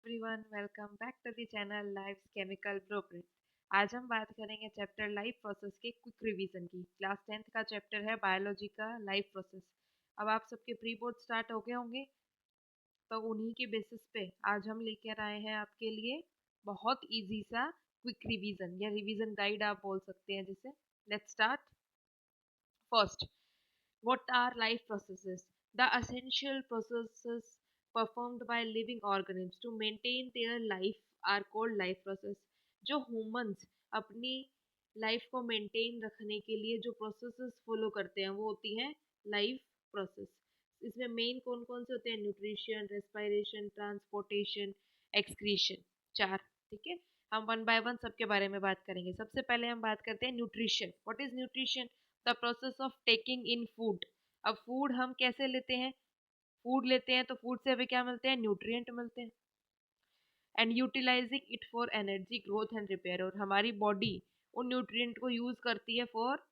Everyone, welcome back to the channel lives chemical blueprint. आज हम बात करेंगे चैप्टर लाइफ प्रोसेस के क्विक रिवीजन की। क्लास 10th का चैप्टर है बायोलॉजी का लाइफ प्रोसेस। अब आप सबके प्री बोर्ड स्टार्ट हो गए होंगे, तो उन्हीं के बेसिस पे आज हम लेकर आए हैं आपके लिए बहुत इजी सा क्विक रिवीजन या रिवीजन गाइड आप बोल सकते हैं जिसे। Let's start. First, what are life processes? The essential processes performed by living organisms to maintain their life are called life process. जो humans अपनी लाइफ को मेंटेन रखने के लिए जो प्रोसेसेस फॉलो करते हैं वो होती हैं लाइफ प्रोसेस। इसमें मेन कौन कौन से होते हैं? Nutrition, respiration, transportation, excretion. चार। ठीक है, हम वन बाय वन सबके बारे में बात करेंगे। सबसे पहले हम बात करते हैं nutrition. What is nutrition? The process of taking in food. अब फूड हम कैसे लेते हैं? फूड लेते हैं तो फूड से हमें क्या मिलते हैं? न्यूट्रिएंट मिलते हैं। And utilising it for energy, growth and repair. और हमारी बॉडी उन न्यूट्रिएंट को यूज करती है for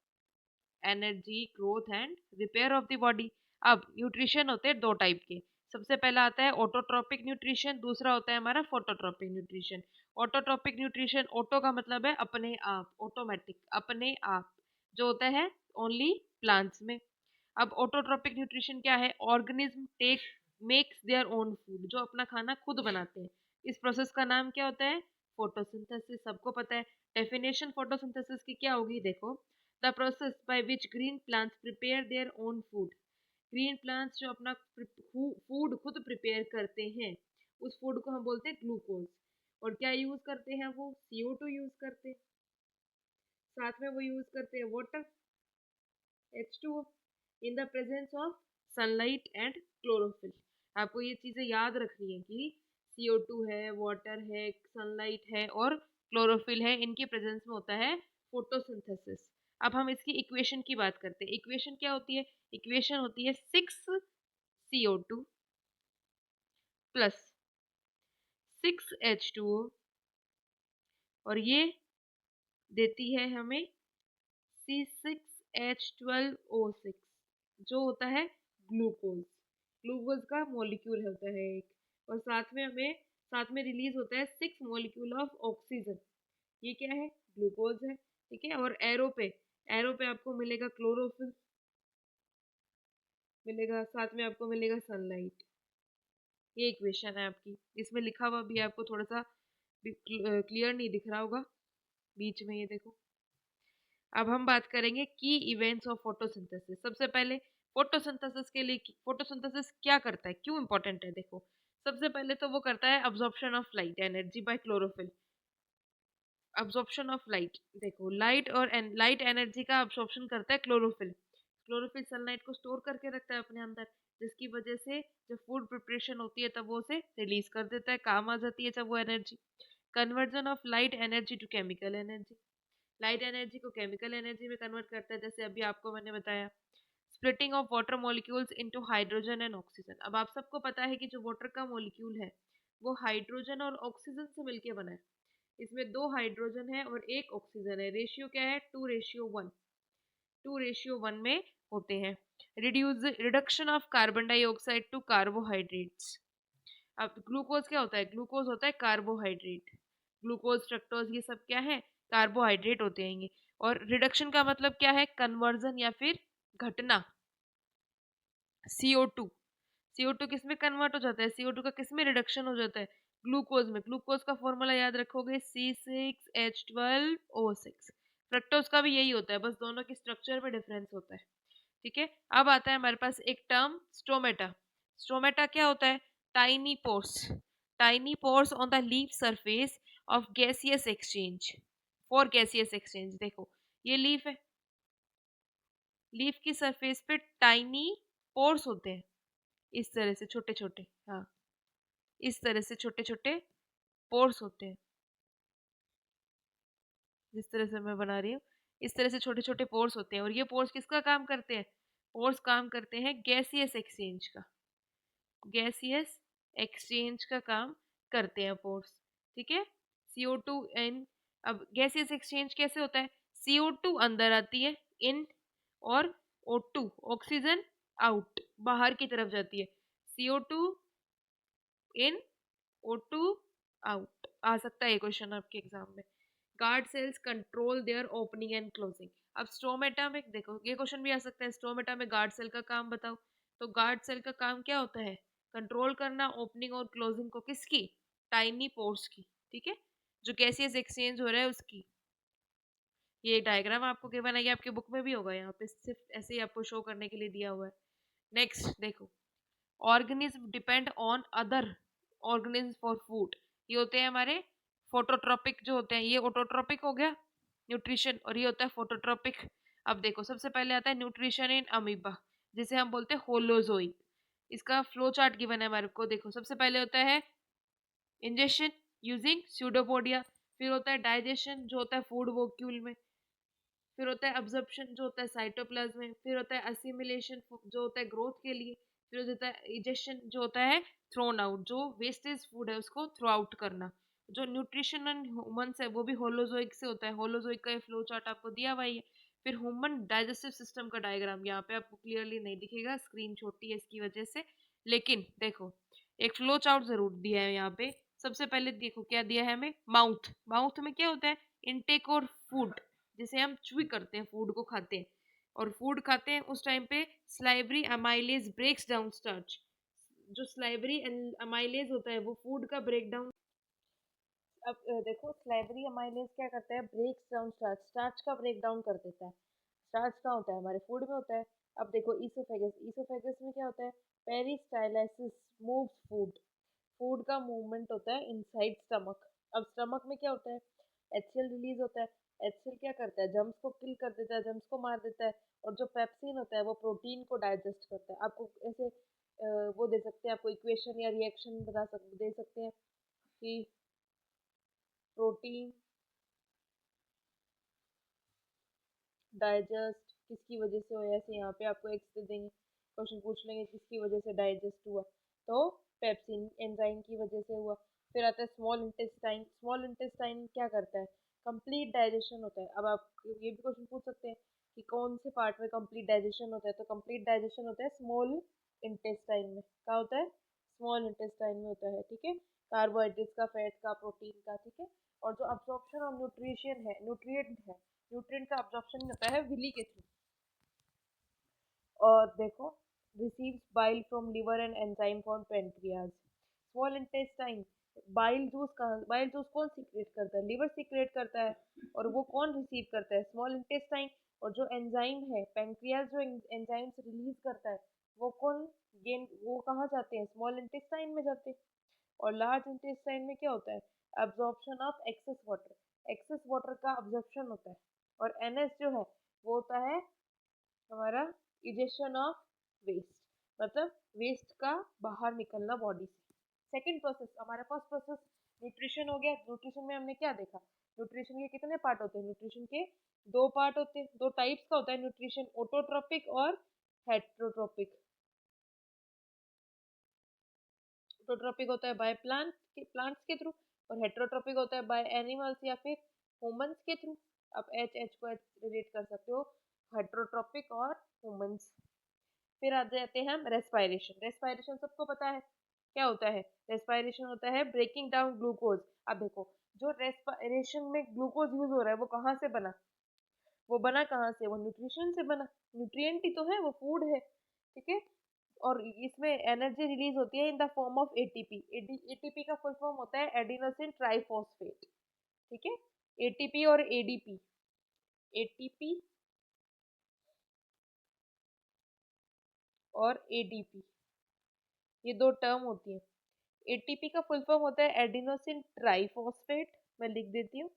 energy, growth and repair of the body. अब न्यूट्रिशन होते हैं दो टाइप के। सबसे पहला आता है ऑटोट्रोपिक न्यूट्रिशन, दूसरा होता है हमारा phototropic nutrition. Autotrophic nutrition, auto का मतलब है अपने आप, ऑटोमेटिक, अपने आप, जो होता है ओनली प्लांट्स में। अब ऑटोट्रोपिक न्यूट्रिशन क्या है? Organism take makes their own food, जो अपना खाना खुद बनाते हैं। इस प्रोसेस का नाम क्या होता है? फोटोसिंथेसिस। सबको पता है। डेफिनेशन फोटोसिंथेसिस की क्या होगी? देखो, the process by which green plants prepare their own food. Green plants जो अपना फूड खुद प्रिपेयर करते हैं, उस फूड को हम बोलते हैं ग्लूकोज। और क्या यूज करते हैं वो? CO2 यूज करते हैं। साथ में वो यूज करते हैं water, H2O, in the presence of sunlight and chlorophyll. आपको ये चीजें याद रखनी है कि CO2 है, वाटर है, सनलाइट है और क्लोरोफिल है, इनके प्रेजेंस में होता है फोटोसिंथेसिस। अब हम इसकी इक्वेशन की बात करते हैं। इक्वेशन क्या होती है? इक्वेशन होती है 6CO2 प्लस 6H2O, और ये देती है हमें C6H12O6, जो होता है ग्लूकोज। ग्लूकोज का मॉलिक्यूल होता है एक, और साथ में रिलीज होता है 6 मॉलिक्यूल ऑफ ऑक्सीजन। ये क्या है? ग्लूकोज है। ठीक है, और एरो पे आपको मिलेगा क्लोरोफिल, मिलेगा, साथ में आपको मिलेगा सनलाइट। ये इक्वेशन है आपकी। इसमें लिखा हुआ भी आपको थोड़ा सा क्लियर नहीं दिख रहा होगा बीच में, ये देखो। अब हम बात करेंगे की इवेंट्स ऑफ फोटोसिंथेसिस। सबसे पहले फोटोसिंथेसिस के लिए, फोटोसिंथेसिस क्या करता है, क्यों इंपॉर्टेंट है? देखो, सबसे पहले तो वो करता है absorption of light energy by chlorophyll. Absorption of light, देखो, लाइट एनर्जी का अब्जॉर्प्शन करता है क्लोरोफिल। क्लोरोफिल सनलाइट को स्टोर करके रखता है अपने अंदर, जिसकी वजह से जब फूड प्रिपरेशन होती है तब वो उसे रिलीज कर देता है, काम आ जाती है जब वो energy. Conversion of light energy to chemical energy, light energy को केमिकल एनर्जी में कन्वर्ट करता है, जैसे अभी आपको मैंने बताया। Splitting of water molecules into hydrogen and oxygen. अब आप सबको पता है कि जो वाटर का मॉलिक्यूल है वो हाइड्रोजन और ऑक्सीजन से मिलकर बना है। इसमें 2 हाइड्रोजन है और 1 ऑक्सीजन है। रेशियो क्या है? 2:1, 2:1 में होते हैं। Reduction of carbon dioxide to carbohydrates. अब ग्लूकोज क्या होता है? ग्लूकोज होता है कार्बोहाइड्रेट। ग्लूकोज, फ्रक्टोज, ये सब क्या है? कार्बोहाइड्रेट होते हैं ये। और रिडक्शन का मतलब क्या है? कन्वर्जन या फिर घटना। CO2, CO2 किस में कन्वर्ट हो जाता है? CO2 का किस में रिडक्शन हो जाता है? ग्लूकोज में। ग्लूकोज का फॉर्मूला याद रखोगे, C6H12O6। फ्रक्टोज का भी यही होता है, बस दोनों के स्ट्रक्चर में डिफरेंस होता है। ठीक है, अब आता है हमारे पास एक टर्म स्टोमेटा। स्टोमेटा क्या होता है? Tiny pores, tiny pores on the leaf surface of gaseous exchange, for gaseous exchange. देखो, ये लीफ है, लीफ की सरफेस पे टाइनी पोर्स होते हैं, इस तरह से छोटे छोटे, हाँ, इस तरह से छोटे छोटे पोर्स होते हैं। जिस तरह से मैं बना रही हूँ, इस तरह से छोटे छोटे पोर्स होते हैं। और ये पोर्स किसका काम करते हैं? पोर्स काम करते हैं गैसियस एक्सचेंज का, गैसियस एक्सचेंज का काम करते हैं पोर्स। ठीक है, CO2 इन। अब गैसियस एक्सचेंज कैसे होता है? CO2 अंदर आती है, इन, और O2, ऑक्सीजन, आउट, बाहर की तरफ जाती है। CO2 इन, O2 आउट आ सकता है ये क्वेश्चन आपके एग्जाम में। Guard cells control their opening and closing. अब स्टोमेटा में देखो ये क्वेश्चन भी आ सकता है, स्टोमेटा में गार्ड सेल का काम बताओ। तो गार्ड सेल का काम क्या होता है? कंट्रोल करना ओपनिंग और क्लोजिंग को, किसकी? टाइनी पोर्स की, ठीक है, जो गैसियस एक्सचेंज हो रहा है उसकी। ये डायग्राम आपको गिवन है, ये आपके बुक में भी होगा, यहाँ पे सिर्फ ऐसे ही आपको शो करने के लिए दिया हुआ है। नेक्स्ट देखो, organism depend on other organism for food. ये होते हैं हमारे फोटोट्रोपिक जो होते हैं, ये ऑटोट्रोपिक हो गया न्यूट्रिशन, और ये होता है फोटोट्रोपिक। अब देखो सबसे पहले आता है न्यूट्रिशन इन अमीबा, जिसे हम बोलते हैं होलोजोइक। इसका फ्लो चार्ट गिवन है हमारे को। देखो सबसे पहले होता है इंजेक्शन यूजिंग स्यूडोपोडिया, फिर होता है डाइजेशन जो होता है फूड वोक्यूल में, फिर होता है अब्जॉर्प्शन जो होता है साइटोप्लाज्म में, फिर होता है असिमिलेशन जो होता है ग्रोथ के लिए, फिर होता है इजेक्शन जो होता है थ्रोन आउट, जो वेस्टेज फूड है उसको थ्रो आउट करना। जो न्यूट्रिशन इन ह्यूमंस है वो भी होलोजोइक से होता है, होलोजोइक का ये फ्लो चार्ट आपको दिया हुआ ही है। फिर ह्यूमन डाइजेस्टिव सिस्टम का डायग्राम यहाँ पे आपको क्लियरली नहीं दिखेगा, स्क्रीन छोटी है इसकी वजह से, लेकिन देखो एक फ्लो चार्ट जरूर दिया है यहाँ पे। सबसे पहले देखो क्या दिया है हमें, माउथ। माउथ में क्या होता है? इनटेक और फूड, जिसे हम च्यू करते हैं, फूड को खाते हैं, और फूड खाते हैं उस टाइम पे salivary amylase breaks down starch. जो स्लाइवरी अमाइलेज होता है वो फूड का ब्रेक डाउन। अब देखो स्लाइवरी अमाइलेज क्या करता है? ब्रेक्स डाउन स्टार्च, स्टार्च का ब्रेक डाउन कर देता है। स्टार्च कहाँ होता है? हमारे फूड में होता है। अब देखो ईसोफेगस, ईसोफेगस में क्या होता है? पेरिस्टाइलाइसिस मूव्स फूड, फूड का मूवमेंट होता है इनसाइड स्टमक। अब स्टमक में क्या होता है? एचसीएल रिलीज होता है। एचसीएल क्या करता है? जम्स को किल कर देता है, जम्स को मार देता है, और जो पेप्सिन होता है वो प्रोटीन को डाइजेस्ट करता है। आपको ऐसे वो दे सकते हैं, आपको इक्वेशन या रिएक्शन दे सकते हैं कि प्रोटीन डाइजेस्ट किसकी वजह से हो, ऐसे यहाँ पे आपको एक्स दे देंगे, क्वेश्चन पूछ लेंगे किसकी वजह से डाइजेस्ट हुआ, तो पेप्सिन एंजाइम की वजह से हुआ। फिर आता है स्मॉल इंटेस्टाइन। स्मॉल इंटेस्टाइन क्या करता है? कंप्लीट डाइजेशन होता है। अब आप ये भी क्वेश्चन पूछ सकते हैं कि कौन से पार्ट में कंप्लीट डाइजेशन होता है, तो कंप्लीट डाइजेशन होता है स्मॉल इंटेस्टाइन में। क्या होता है? स्मॉल इंटेस्टाइन में होता है, ठीक है, कार्बोहाइड्रेट्स का, फैट का, प्रोटीन का, ठीक है। और जो अब्जॉर्प्शन ऑफ न्यूट्रिशन है, न्यूट्रिएंट है, न्यूट्रिएंट का अब्जॉर्प्शन होता है विली के थ्रू। और देखो receives bile from liver and enzyme from pancreas. Small intestine bile juice कहाँ, बाइल जूस कौन सीक्रेट करता है? लिवर सीक्रेट करता है। और वो कौन रिसीव करता है? Small intestine. और जो एंजाइम है पेनक्रियाज, जो एंजाइम रिलीज करता है, वो कौन गेन, वो कहाँ जाते हैं? स्मॉल इंटेस्टाइन में जाते हैं। और लार्ज इंटेस्टाइन में क्या होता है? Absorption of excess water, access water का अब्जॉर्प्शन होता है। और एनएस जो है वो होता है हमारा इजेक्शन ऑफ वेस्ट, मतलब वेस्ट का बाहर निकलना बॉडी से। सेकंड प्रोसेस, हमारा फर्स्ट प्रोसेस न्यूट्रिशन हो गया। न्यूट्रिशन में हमने क्या देखा? न्यूट्रिशन के कितने पार्ट होते हैं? न्यूट्रिशन के दो पार्ट होते हैं, दो टाइप्स का होता है न्यूट्रिशन, ऑटोट्रोपिक और हेट्रोट्रोपिक। ऑटोट्रोपिक होता है बाय प्लांट्स के थ्रू, और हेट्रोट्रोपिक होता है बाय एनिमल्स या फिर ह्यूमंस के थ्रू। आप एच एच को रिलेट कर सकते हो, हेट्रोट्रोपिक और ह्यूमंस। फिर आ जाते हैं हम रेस्पायरेशन। रेस्पायरेशन सबको पता है क्या होता है? रेस्पायरेशन होता है ब्रेकिंग डाउन ग्लूकोज। अब देखो जो रेस्पायरेशन में ग्लूकोज यूज हो रहा है वो कहाँ से बना? वो बना कहाँ से? वो न्यूट्रिशन से बना, न्यूट्रिएंट ही तो है, वो फूड है, ठीक है। और इसमें एनर्जी रिलीज होती है in the form of ATP. ATP का फुल फॉर्म होता है एडिनोसिन ट्राइफॉस्फेट, ठीक है। एटीपी और एडीपी, एटीपी और एडीपी, ये दो टर्म होती है। एटीपी का फुल फॉर्म होता है एडिनोसिन ट्राइफॉस्फेट, मैं लिख देती हूँ,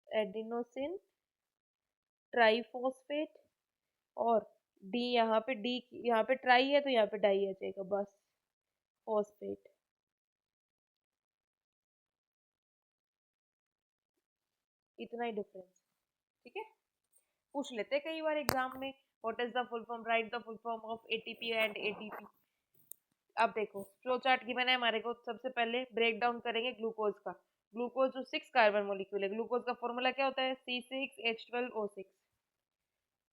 एडिनोसिन ट्राइफॉस्फेट। और डी, यहाँ पे डी, यहाँ पे ट्राई है तो यहाँ पे डाई आ जाएगा, बस फॉस्फेट। इतना ही डिफरेंस, ठीक है। पूछ लेते हैं कई बार एग्जाम में, what is the full form, right the full form of ATP and ATP. अब देखो फ्लो चार्ट गिवन है हमारे को। सबसे पहले ब्रेक डाउन करेंगे ग्लूकोज का। ग्लूकोज जो 6 कार्बन मोलिक्यूल है, ग्लूकोज का फॉर्मूला क्या होता है? C6H12O6,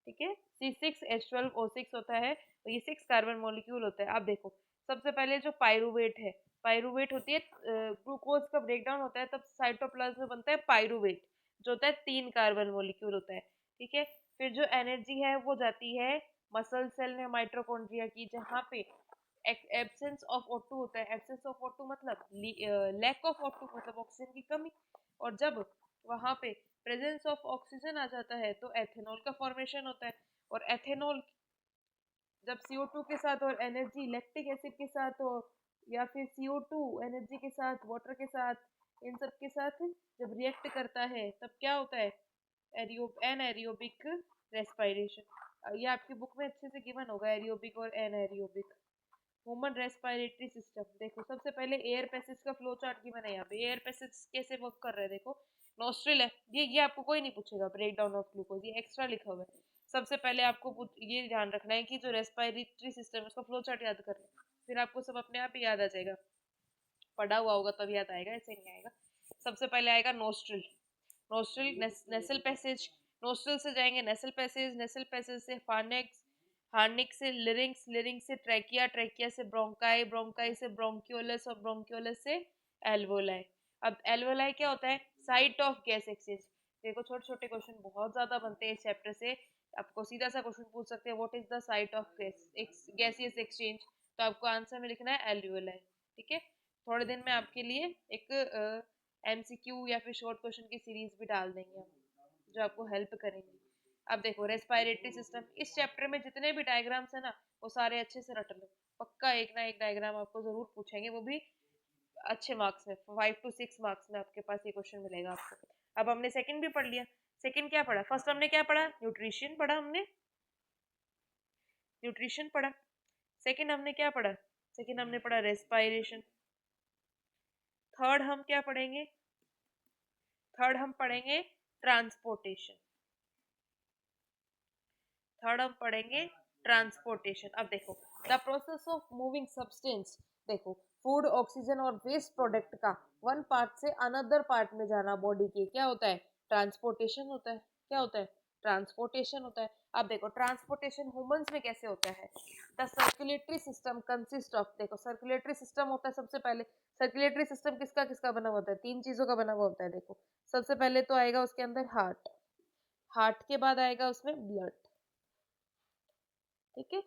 ठीक है, C6H12O6 होता है। तो ये 6 कार्बन मॉलिक्यूल होता है। अब देखो सबसे पहले जो पायरुवेट है, पायरुवेट होती है ग्लूकोज का ब्रेकडाउन होता है तब साइटोप्लाज्म में बनता है पायरुवेट जो होता है 3 कार्बन मॉलिक्यूल होता है। ठीक है, फिर जो एनर्जी है वो जाती है मसल सेल में माइटोकॉन्ड्रिया की, जहाँ पे एब्सेंस ऑफ O2 होता है। एब्सेंस ऑफ O2 मतलब लैक ऑफ O2 मतलब ऑक्सीजन की कमी, और जब वहां पे प्रेजेंस ऑफ ऑक्सीजन आ जाता है तो एथेनॉल का फॉर्मेशन होता है। और एथेनॉल जब CO2 के साथ और एनर्जी लैक्टिक एसिड के साथ हो, या फिर CO2 एनर्जी के साथ वाटर के साथ, इन सब के साथ जब रिएक्ट करता है तब क्या होता है, एनएरोबिक रेस्पिरेशन। ये आपकी बुक में अच्छे से गिवन होगा, एरोबिक और एनएरोबिक। ह्यूमन रेस्पिरेटरी सिस्टम, देखो सबसे पहले एयर पैसेज का फ्लो चार्ट गिवन है यहाँ पे। एयर पैसेज कैसे वर्क कर रहा है देखो, नोस्ट्रिल है, ये आपको कोई नहीं पूछेगा, ब्रेक डाउन ऑफ ग्लूकोज ये एक्स्ट्रा लिखा हुआ है। सबसे पहले आपको ये ध्यान रखना है कि जो रेस्पिरेटरी सिस्टम है उसका फ्लो चार्ट याद कर लें, फिर आपको सब अपने आप ही याद आ जाएगा। पढ़ा हुआ होगा तब याद आएगा, ऐसे नहीं आएगा। सबसे पहले आएगा nostril, nostril nasal passage, nostril से जाएंगे नेसल पैसेज, नेसल पैसेज से फार्नेक्स, हार्निक से लिरिंक्स, लिरिंक्स से ट्रैकिया, ट्रैकिया से ब्रोंकाई, ब्रोंकाई से ब्रोंक्यूलस और ब्रोंक्यूलस से एल्वोलाई। अब एल्वोलाई क्या होता है, साइट ऑफ गैस एक्सचेंज। देखो छोटे छोटे क्वेश्चन बहुत ज्यादा बनते हैं इस चैप्टर से, आपको सीधा सा क्वेश्चन पूछ सकते हैं what is the site of gaseous exchange, तो आपको आंसर में लिखना है एल्वोलाई। ठीक है, थोड़े दिन में आपके लिए एक एमसीक्यू या फिर शॉर्ट क्वेश्चन की सीरीज भी डाल देंगे हम, जो आपको हेल्प करेंगे। अब देखो रेस्पिरेटरी सिस्टम, इस चैप्टर में जितने भी डायग्राम्स है ना वो सारे अच्छे से रट लो, पक्का एक ना एक डायग्राम आपको जरूर पूछेंगे, वो भी अच्छे मार्क्स में, 5 to 6 मार्क्स में आपके पास ये क्वेश्चन मिलेगा आपको। अब हमने सेकंड भी पढ़ लिया। सेकंड क्या पढ़ा, फर्स्ट हमने क्या पढ़ा, न्यूट्रिशन पढ़ा, हमने न्यूट्रिशन पढ़ा। सेकंड हमने क्या पढ़ा, सेकंड हमने पढ़ा रेस्पिरेशन। थर्ड हम क्या पढ़ेंगे, थर्ड हम पढ़ेंगे ट्रांसपोर्टेशन, थर्ड हम पढ़ेंगे ट्रांसपोर्टेशन। अब देखो the process of moving substance, देखो फूड, ऑक्सीजन और वेस्ट प्रोडक्ट का वन पार्ट से अनदर पार्ट में जाना बॉडी के क्या होता है, ट्रांसपोर्टेशन होता है। क्या होता है, ट्रांसपोर्टेशन होता है। अब देखो ट्रांसपोर्टेशन ह्यूमंस में कैसे होता है, the circulatory system consist of, देखो सर्कुलेटरी सिस्टम होता है सबसे पहले, सर्कुलेटरी सिस्टम किसका किसका बना हुआ होता है, 3 चीजों का बना हुआ होता है। देखो सबसे पहले तो आएगा उसके अंदर हार्ट, हार्ट के बाद आएगा उसमें ब्लड, ठीक है,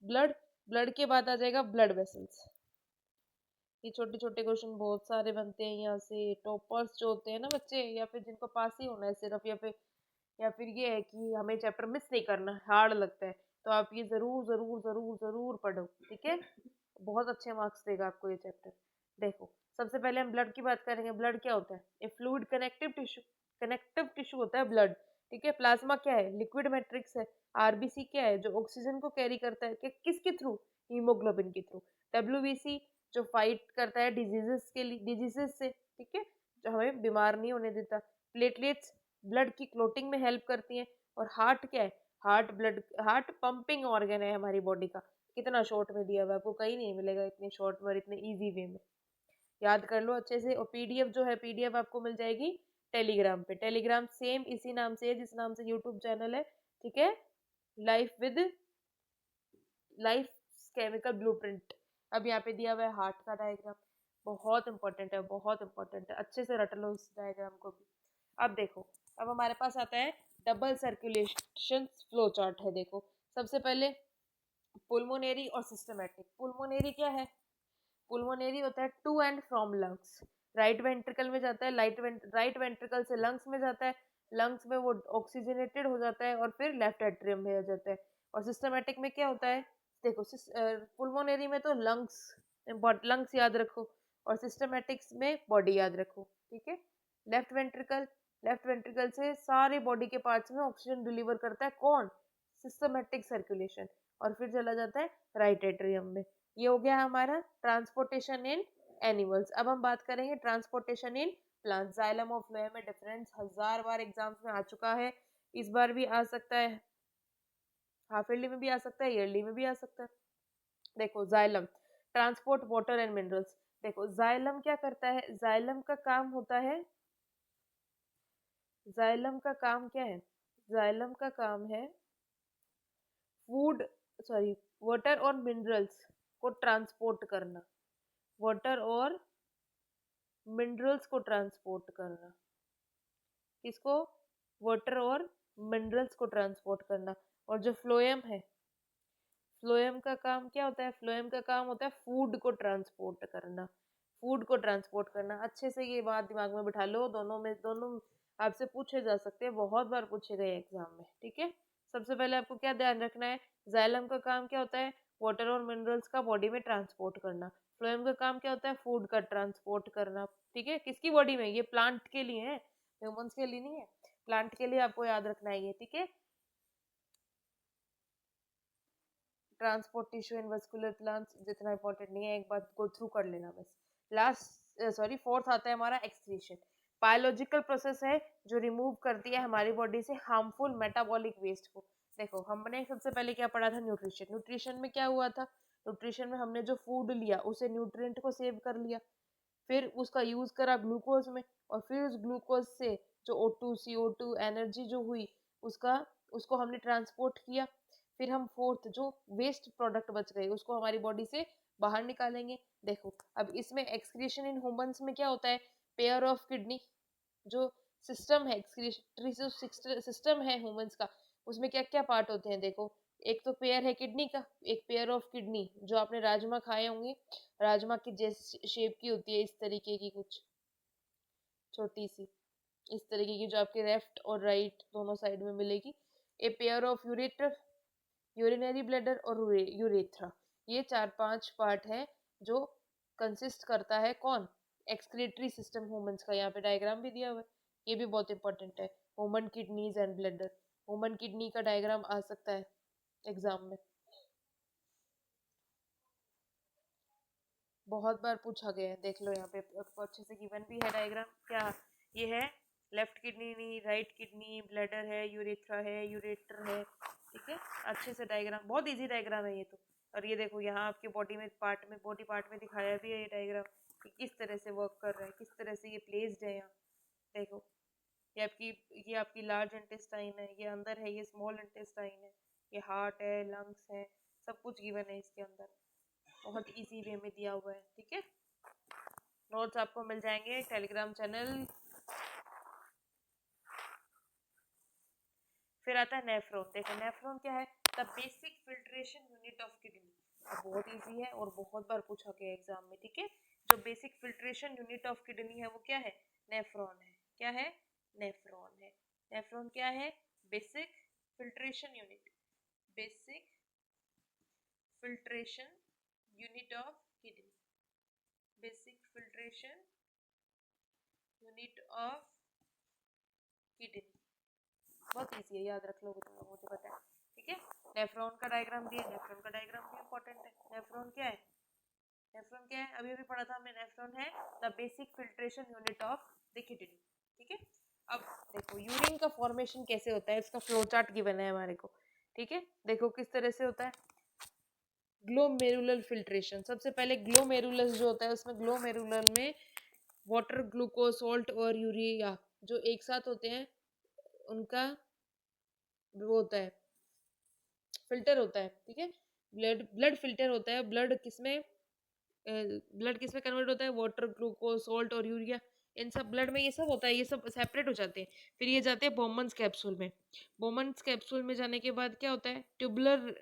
ब्लड, ब्लड के बाद आ जाएगा ब्लड वेसल्स। ये छोटे छोटे क्वेश्चन बहुत सारे बनते हैं यहाँ से, टॉपर्स जो होते हैं ना बच्चे, या फिर जिनको पास ही होना है सिर्फ, या फिर ये है कि हमें चैप्टर मिस नहीं करना, हार्ड लगता है, तो आप ये जरूर जरूर जरूर जरूर पढ़ो। ठीक है, बहुत अच्छे मार्क्स देगा आपको ये चैप्टर। देखो सबसे पहले हम ब्लड की बात करेंगे। ब्लड क्या होता है, ए fluid connective tissue, connective tissue होता है ब्लड। ठीक है, प्लाज्मा क्या है, लिक्विड मैट्रिक्स है। आरबीसी क्या है, जो ऑक्सीजन को कैरी करता है, किसके थ्रू, हीमोग्लोबिन के थ्रू। डब्ल्यूबीसी जो फाइट करता है डिजीजेस के लिए, डिजीजेस से, ठीक है, जो हमें बीमार नहीं होने देता। प्लेटलेट्स ब्लड की क्लोटिंग में हेल्प करती हैं। और हार्ट क्या है, heart blood, heart pumping organ है हमारी बॉडी का। कितना शॉर्ट में दिया हुआ है, आपको कहीं नहीं मिलेगा इतने शॉर्ट में और इतने इजी वे में, याद कर लो अच्छे से। और पीडीएफ जो है, पीडीएफ आपको मिल जाएगी टेलीग्राम पे। टेलीग्राम सेम इसी नाम से है जिस नाम से यूट्यूब चैनल है, ठीक है, लाइफ केमिकल ब्लूप्रिंट। अब यहाँ पे दिया हुआ है हार्ट का डायग्राम, बहुत इंपॉर्टेंट है, बहुत इंपॉर्टेंट है, अच्छे से रट लो इस डायग्राम को भी। अब देखो, अब हमारे पास आता है डबल सर्कुलेशन फ्लो चार्ट है। देखो सबसे पहले पुल्मोनेरी और सिस्टमैटिक। पुल्मोनेरी क्या है, पुल्मोनेरी होता है to and from lungs, right ventricle में जाता है, राइट वेंट्रिकल से लंग्स में जाता है, लंग्स में वो ऑक्सीजनेटेड हो जाता है और फिर लेफ्ट एट्रियम में आ जाता है। और सिस्टमैटिक में क्या होता है, देखो पुल्मोनेरी में तो लंग्स, लंग्स याद रखो, और सिस्टमैटिक्स में बॉडी याद रखो। ठीक है, लेफ्ट वेंट्रिकल, लेफ्ट वेंट्रिकल से सारे बॉडी के पार्ट्स में ऑक्सीजन डिलीवर करता है कौन, सिस्टमैटिक सर्कुलेशन, और फिर चला जाता है राइट एट्रियम में। ये हो गया हमारा ट्रांसपोर्टेशन इन एनिमल्स। अब हम बात करेंगे ट्रांसपोर्टेशन इन प्लांट। जाइलम और फ्लोएम में डिफरेंस 1000 बार एग्जाम्स में आ चुका है, इस बार भी आ सकता है, हाफ ईयरली में भी आ सकता है, ईयरली में भी आ सकता है। देखो xylem transport water and minerals. देखो जाइलम क्या करता है, जाइलम का काम होता है, जाइलम का काम क्या है, जाइलम का काम है फूड सॉरी, वाटर और मिनरल्स को ट्रांसपोर्ट करना, वाटर और मिनरल्स को ट्रांसपोर्ट करना, किसको? वाटर और मिनरल्स को ट्रांसपोर्ट करना। और जो फ्लोएम है, फ्लोएम का काम क्या होता है? फ्लोएम का काम होता है फूड को ट्रांसपोर्ट करना, फूड को ट्रांसपोर्ट करना। अच्छे से ये बात दिमाग में बिठा लो, दोनों आपसे पूछे जा सकते हैं, बहुत बार पूछे गए एग्जाम में, ठीक है। सबसे पहले आपको क्या ध्यान रखना है? जाइलम का काम क्या होता है? वाटर और मिनरल्स का बॉडी में ट्रांसपोर्ट करना। फ्लोएम का काम क्या होता है? फूड का ट्रांसपोर्ट करना, ठीक है। किसकी बॉडी में? ये प्लांट के लिए है, ह्यूमंस के लिए नहीं है, प्लांट के लिए आपको याद रखना है ये, ठीक है। Transport tissue and vascular plants जितना इंपॉर्टेंट नहीं है, एक बार गो थ्रू कर लेना बस। लास्ट सॉरी फोर्थ आता है हमारा एक्सक्रीशन। बायोलॉजिकल प्रोसेस है जो रिमूव करती है हमारी बॉडी से हार्मफुल मेटाबॉलिक वेस्ट को। देखो हमने सबसे पहले क्या पढ़ा था? न्यूट्रिशन। न्यूट्रिशन में क्या हुआ था? न्यूट्रिशन में हमने जो फूड लिया उसे न्यूट्रिएंट को सेव कर लिया, फिर उसका यूज करा ग्लूकोज में, और फिर उस ग्लूकोज से जो O2 CO2 एनर्जी जो हुई उसका उसको हमने ट्रांसपोर्ट किया। फिर हम फोर्थ जो वेस्ट प्रोडक्ट बच गए उसको हमारी बॉडी से बाहर निकालेंगे। देखो अब इसमें एक्सक्रीशन इन ह्यूमंस में क्या होता है? पेयर ऑफ किडनी, जो सिस्टम है एक्सक्रीटरी सिस्टम है ह्यूमंस का, उसमें क्या क्या पार्ट होते हैं? देखो, एक तो पेयर है किडनी का, एक पेयर ऑफ किडनी, जो आपने राजमा खाए होंगे, राजमा की जैसी शेप की होती है, इस तरीके की कुछ छोटी सी, इस तरीके की, जो आपके लेफ्ट और राइट दोनों साइड में मिलेगी। A pair of ureter, urinary bladder और यूरेथ्रा, ये 4-5 पार्ट है जो कंसिस्ट करता है कौन? एक्सक्रीटरी सिस्टम ह्यूमंस का। यहाँ पे डायग्राम भी दिया हुआ है, ये भी बहुत इंपॉर्टेंट है। Human kidneys and bladder, human kidney का डायग्राम आ सकता है एग्जाम में, बहुत बार पूछा गया है, देख लो यहाँ पे आपको अच्छे से गिवन भी है डायग्राम। क्या ये है? लेफ्ट किडनी नहीं, राइट किडनी, ब्लैडर है, यूरेथ्रा है, यूरेटर है, ठीक है। अच्छे से डायग्राम, बहुत इजी डायग्राम है ये तो। और ये देखो यहाँ आपके बॉडी में पार्ट में, बॉडी पार्ट में दिखाया भी है ये डायग्राम कि किस तरह से वर्क कर रहा है, किस तरह से ये प्लेस्ड है यहाँ। देखो ये आपकी लार्ज इंटेस्टाइन है, ये अंदर है, ये स्मॉल इंटेस्टाइन है, ये हार्ट है, लंग्स है, सब कुछ गिवन है इसके अंदर, बहुत इजी वे में दिया हुआ है, ठीक है। नोट्स आपको मिल जाएंगे टेलीग्राम चैनल। फिर आता है नेफ्रॉन। देखो नेफ्रॉन क्या है? The basic filtration unit of kidney. बहुत इजी है और बहुत बार पूछा गया एग्जाम में, ठीक है। जो basic filtration unit of kidney है वो क्या है? नेफ्रॉन है। क्या है? नेफ्रॉन है। नेफ्रॉन क्या है? Basic filtration unit, basic filtration unit of kidney, basic filtration unit of kidney. बहुत इजी है, याद रख लोगे तुम लोग, मुझे पता है, ठीक है। नेफ्रॉन का डायग्राम भी है, नेफ्रॉन का डायग्राम भी इंपॉर्टेंट है। नेफ्रॉन क्या है? नेफ्रॉन क्या है? अभी अभी पढ़ा था हमने, नेफ्रॉन है the basic filtration unit of the kidney, ठीक है। अब देखो यूरिन का फॉर्मेशन कैसे होता है, इसका फ्लो चार्ट गिवन है हमारे को, ठीक है। देखो किस तरह से होता है ग्लोमेरुलर फिल्ट्रेशन। सबसे पहले ग्लोमेरुलस जो होता है, उसमें ग्लोमेरुलर में वाटर, ग्लूकोज, सॉल्ट और यूरिया जो एक साथ होते हैं उनका वो होता है, फिल्टर होता है, ठीक है। ब्लड ब्लड फिल्टर होता है। ब्लड किस में कन्वर्ट होता है? वाटर, ग्लूकोज, सॉल्ट और यूरिया, इन सब ब्लड में ये सब होता है, ये सब सेपरेट हो जाते हैं। फिर ये जाते हैं बोमन्स कैप्सूल में। बोमन्स कैप्सूल में जाने के बाद क्या होता है? ट्यूबुलर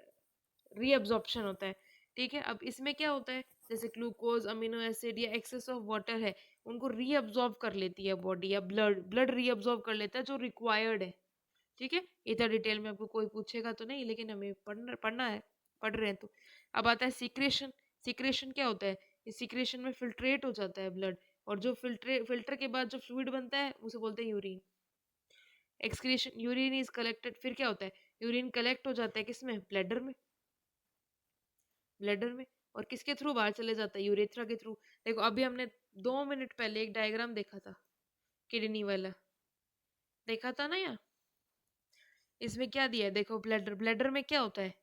रीअब्जॉर्प्शन होता है, ठीक है। अब इसमें क्या होता है? जैसे ग्लूकोज, अमीनो एसिड या एक्सेस ऑफ वाटर है, उनको रीअब्जॉर्ब कर लेती है बॉडी, या ब्लड रीअब्जॉर्ब कर लेता है जो रिक्वायर्ड है, ठीक है। इतना डिटेल में आपको कोई पूछेगा तो नहीं, लेकिन हमें पढ़ना है, पढ़ रहे हैं तो। अब आता है सीक्रेशन। सीक्रेशन क्या होता है? इस सीक्रेशन में फिल्ट्रेट हो जाता है ब्लड, और जो फिल्टर के बाद जो फ्लूइड बनता है उसे बोलते हैं urine. Excretion, urine is collected. फिर क्या होता है? यूरिन कलेक्ट हो जाता है किसमें? ब्लैडर में, ब्लैडर में। और किसके थ्रू बाहर चले जाता है? यूरेथ्रा के थ्रू। देखो अभी हमने 2 मिनट पहले एक डायग्राम देखा था किडनी वाला, देखा था ना यहाँ। इसमें क्या दिया है? देखो ब्लैडर, ब्लैडर में क्या होता है?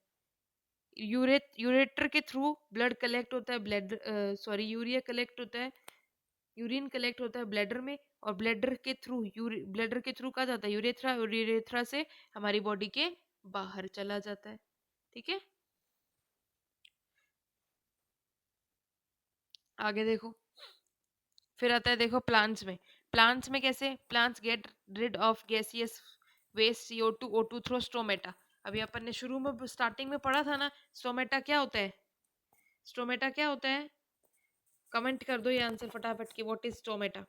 यूरेटर के थ्रू ब्लड कलेक्ट होता है, यूरिया कलेक्ट होता है, यूरिन कलेक्ट होता है ब्लैडर में, और ब्लैडर के थ्रू कहा जाता है यूरेथ्रा, और यूरेथ्रा से हमारी बॉडी के बाहर चला जाता है, ठीक है। आगे देखो, फिर आता है देखो प्लांट्स में। प्लांट्स में कैसे, plants get rid of gaseous waste CO2 O2 through stomata. अभी अपन ने शुरू में स्टार्टिंग में पढ़ा था ना, स्टोमेटा क्या होता है, स्टोमेटा क्या होता है, कमेंट कर दो ये आंसर फटाफट कि what is stomata.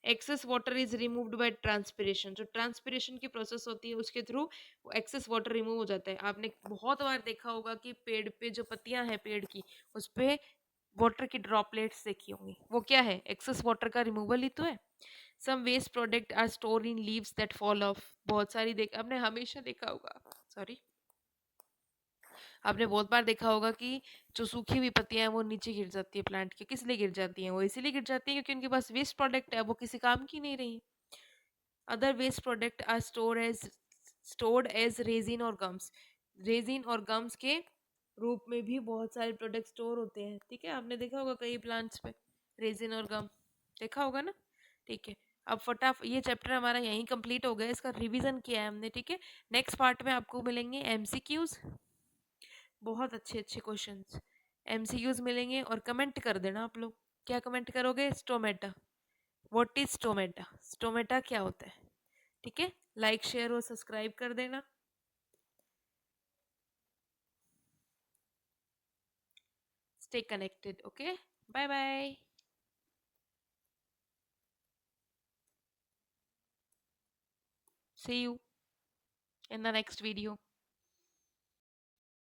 Excess water is removed by transpiration, जो ट्रांसपिरेशन की प्रोसेस होती है उसके थ्रू एक्सेस वाटर रिमूव हो जाता है। आपने बहुत बार देखा होगा कि पेड़ पे जो पत्तियां हैं पेड़ की, उस पे वाटर की ड्रॉपलेट्स देखी होंगी, वो क्या है, एक्सेस वाटर का रिमूवल ही तो है। Some waste product are store in leaves that fall off, बहुत सारी देख आपने हमेशा देखा होगा, सॉरी, आपने बहुत बार देखा होगा कि जो सूखी हुई पत्तियां हैं वो नीचे गिर जाती है प्लांट की, किस लिए गिर जाती हैं, वो इसीलिए गिर जाती है क्योंकि उनके पास वेस्ट प्रोडक्ट है, वो किसी काम की नहीं रही। Other waste product are stored as resin और गम्स, रेजिन और गम्स के रूप में भी बहुत सारे प्रोडक्ट स्टोर होते हैं, ठीक है, आपने देखा होगा कई प्लांट्स पे रेजिन और गम, देखा होगा ना, ठीक है। अब फटाफट ये चैप्टर हमारा यहीं कंप्लीट हो गया, इसका रिवीजन किया है हमने, ठीक है। नेक्स्ट पार्ट में आपको मिलेंगे एमसीक्यूज, बहुत अच्छे अच्छे क्वेश्चंस एमसीक्यूज मिलेंगे, और कमेंट कर देना आप लोग, क्या कमेंट करोगे, stomata, what is stomata, stomata क्या होता है, ठीक है। लाइक शेयर और सब्सक्राइब कर देना, stay connected, okay, bye bye, see you in the next video.